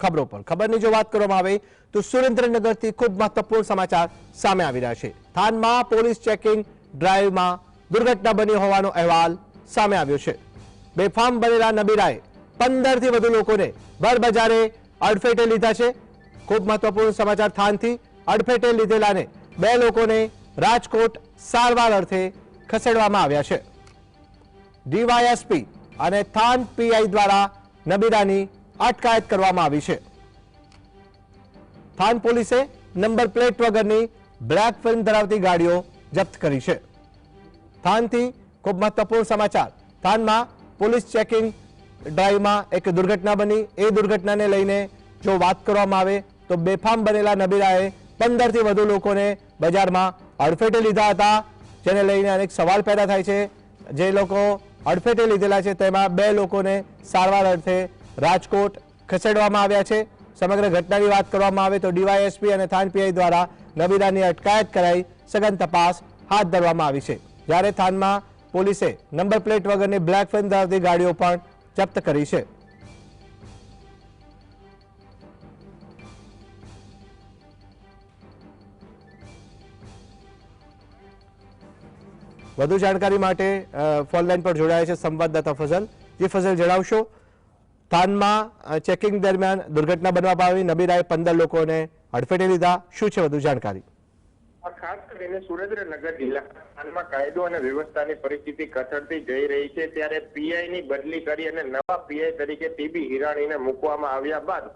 खबरों पर खबरनी जो बात કરવામાં આવે તો સુરેન્દ્રનગરથી ખૂબ મહત્વપૂર્ણ સમાચાર સામે આવી રહ્યા છે। થાનમાં પોલીસ ચેકિંગ ડ્રાઈવમાં દુર્ઘટના બની હોવાનો અહેવાલ સામે આવ્યો છે। બેફામ બનેલા નબીરાએ 15 થી વધુ લોકોને ભરબજારે અડફેટે લીધા છે। ખૂબ મહત્વપૂર્ણ સમાચાર થાનથી અડફેટે લીધેલાને 2 લોકોને રાજકોટ સારવાર અર્થે ખસેડવામાં આવ્યા છે। ડીવાયએસપી અને થાન પીઆઈ દ્વારા નબીરાની अटकायत करवामां आवी छे। थान पोलीसे नंबर प्लेट वगरनी ब्लेक फिल्म धरावती गाड़ीओ जप्त करी छे। थानथी खूब महत्वपूर्ण समाचार। थानमा पोलीस चेकिंग ड्राइव में एक दुर्घटना बनी। ए दुर्घटनाने लईने जो बात करवामां आवे तो बेफाम बनेला नबीराए 15 थी वधु लोकोने बजारमां अडफेटे लीधा हता, जेने लईने अनेक सवाल पैदा थाय छे। जे लोको अडफेटे लीधेला छे तेमां 2 लोकोने सारवार अर्थे राजकोट खसेडवामां आव्या छे। समग्र घटनानी वात करवामां आवे तो डीवायएसपी और थान पीआई द्वारा नबीरानी अटकायत कराई सघन तपास हाथ धरवामां आवी छे। त्यारे थानमा पोलीसे नंबर प्लेट वगरनी ब्लेक फिल्म धरावती गाड़ीओ पण जप्त करी छे। વધુ જાણકારી માટે ફોન લાઈન પર જોડાયા છે સંવાદદાતા ફઝલ। જે ફઝલ જણાવશો, थानमा चेकिंग दरमियान दुर्घटना बनवा पावी, नबीराए 15 लोकोने अडफेटे लीधा, शुं छे वधु जानकारी? खास करीने सुरेन्द्रनगर जिल्ला थानमा कायदो अने व्यवस्थानी परिस्थिति कथळती जई रही छे, त्यारे पीआई नी बदली करी अने नवा पीआई तरीके टीबी हिराणीने मूकवामां આવ્યા બાદ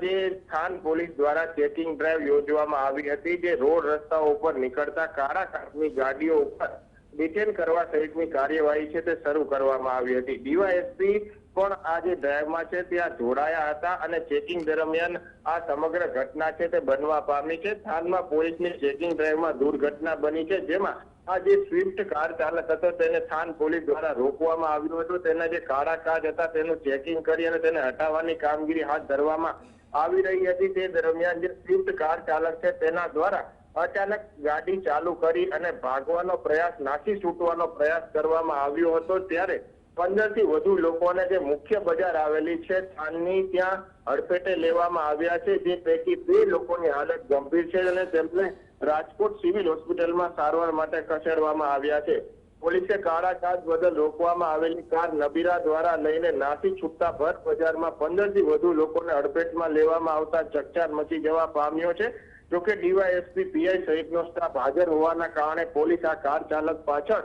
જે થાન પોલીસ દ્વારા ચેકિંગ ડ્રાઈવ યોજવામાં આવી હતી, જે રોડ રસ્તાઓ ઉપર નીકળતા કાળા કાચની ગાડીઓ ઉપર डिटेन करवा सहितनी कार्यवाही छे ते शरू करवामां आवी हती। डीवायएसपी पण आ जे ड्राइवमां छे त्यां जोडाया हता अने चेकिंग दरमियान आ समग्र घटना छे ते बनवा पामी छे। थानमा पोलीसनी चेकिंग ड्राइवमां दुर्घटना बनी छे, जेमां आ जे स्विफ्ट कार चालक हतो तेने थान पोलीस द्वारा रोकवामां આવ્યો હતો। तेना जे काळा काच हता तेनुं चेकिंग करी अने तेने हटाववानी कामगीरी हाथ धरवामां આવી રહી હતી। તે દરમિયાન જે સ્વિફ્ટ કાર ચાલક છે તેના દ્વારા अचानक गाड़ी चालू करी अने भागवानो प्रयास, नासी छूटवानो प्रयास करवामां आव्यो हतो। त्यारे 15 થી વધુ લોકોને જે મુખ્ય બજાર આવેલી છે થાનની ત્યાં અડફેટે લેવામાં આવ્યા છે, જે પૈકી 2 લોકોની હાલત ગંભીર છે અને તેમને રાજકોટ સિવિલ હોસ્પિટલમાં સારવાર માટે ખસેડવામાં આવ્યા છે। પોલીસે કાળા કાચ બદલ રોકવામાં આવેલી કાર નબીરા દ્વારા લઈને નાસી છૂટતા ભર બજારમાં 15 થી વધુ લોકોને અડફેટમાં લેવામાં આવતા ચકચાર મચી જવા પામ્યો છે। जो कि डीवायएसपी पीआई सहितनो स्टाफ हाजर होवाना कारणे पोलीस आ कार चालक पाछळ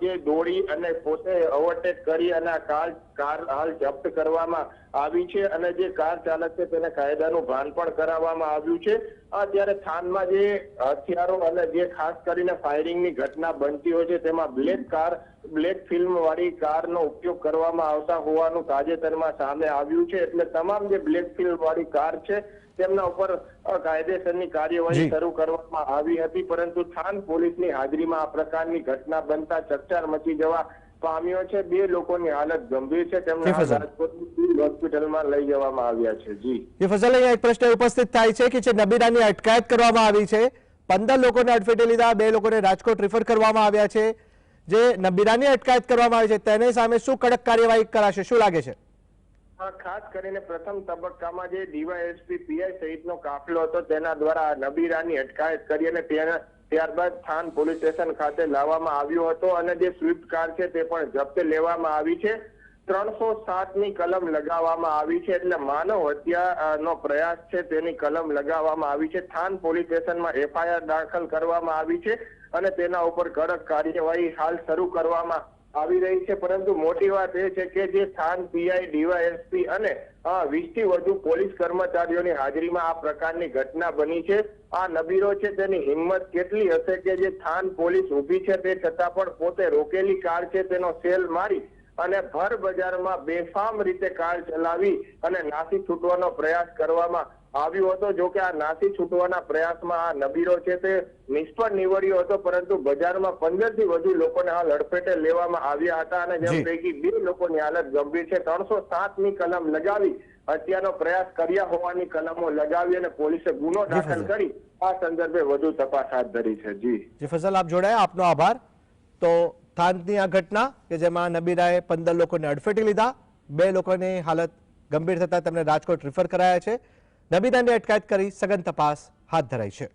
जे दौड़ी अने पोते ओवरटेक करी अने कार हाल जप्त करवामां आवी छे अने जे कार चालक छे तेने कायदानुं भान पण कराववामां आव्युं छे। त्यारे थानमा जे हथियारो अने जे खास करीने फायरिंगनी घटना बनती होय छे तेमां ब्लेक फिल्म वाળી कारनो उपयोग करवामां आवता होवानुं ताजेतरमां सामे આવ્યું છે। એટલે તમામ જે બ્લેક ફિલ્મ વાળી કાર છે તેમના ઉપર કાયદેસરની કાર્યવાહી શરૂ કરવામાં આવી હતી, પરંતુ થાન પોલીસની હાજરીમાં આ પ્રકારની ઘટના બનતા ચકચાર મચી જવા પામ્યો છે। 2 લોકોની હાલત ગંભીર છે, તેમને રાજકોટની હોસ્પિટલમાં લઈ જવામાં આવ્યા છે। જી ફઝલ, અહીંયા એક પ્રશ્ન ઉપસ્થિત થાય છે કે જે નબીરાની અટકાયત કરવામાં આવી છે, 15 લોકોને અડફેટે લીધા, 2 લોકોને રાજકોટ રિફર કરવામાં આવ્યા છે। જે નબીરાની અટકાયત કરવામાં આવી છે તેને સામે શું કડક કાર્યવાહી કરાશે, શું લાગે છે? ખાસ કરીને પ્રથમ તબક્કામાં જે ડીવાયએસપી પીઆઈ સહિતનો કાફલો હતો તેના દ્વારા નબીરાની અટકાયત કરી અને ત્યારબાદ થાન પોલીસ સ્ટેશન ખાતે લાવવામાં આવ્યો હતો અને જે સ્વિફ્ટ કાર છે તે પણ જપ્ત લેવામાં આવી છે। 307ની કલમ લગાવવામાં આવી છે, એટલે માનવ હત્યાનો પ્રયાસ છે તેની કલમ લગાવવામાં આવી છે। થાન પોલીસ સ્ટેશનમાં એફઆઈઆર દાખલ કરવામાં આવી છે અને તેના ઉપર કડક કાર્યવાહી હાલ શરૂ કરવામાં આવી રહી છે। પરંતુ મોટી વાત એ છે કે જે થાન પીઆઈ, ડીવાયએસપી અને 20 થી વધુ પોલીસ કર્મચારીઓની હાજરીમાં આ પ્રકારની ઘટના બની છે। આ નબીરો છે તેની હિંમત કેટલી હશે કે જે થાન પોલીસ ઊભી છે તે છતાં પણ પોતે રોકેલી કાર છે તેનો સેલ મારી અને ભર બજારમાં બેફામ રીતે કાર ચલાવી અને નાસી છૂટવાનો પ્રયાસ કરવામાં આવ્યો હતો। જો કે આ નાસી છૂટવાના પ્રયાસમાં આ નબીરો છે તે નિષ્ફળ નીવડ્યો હતો, પરંતુ બજારમાં 15 થી વધુ લોકોને હાલ અડફેટે લેવામાં આવ્યા હતા અને જેમ પૈકી 2 લોકોની હાલત ગંભીર છે। 307ની કલમ લગાવી હત્યાનો પ્રયાસ કર્યા હોવાની કલમો લગાવી અને પોલીસે ગુનો દાખલ કરી આ સંદર્ભે વધુ તપાસ હાથ ધરી છે। જી ફઝલ, આપ જોડાયા, આપનો આભાર। તો થાનની આ ઘટના કે જેમાં નબીરાએ 15 લોકોને અડફેટે લીધા, 2 લોકોની હાલત ગંભીર થતા તેમને રાજકોટ રિફર કરાયા છે. નબીદાની અટકાયત કરી સઘન તપાસ હાથ ધરાઈ છે.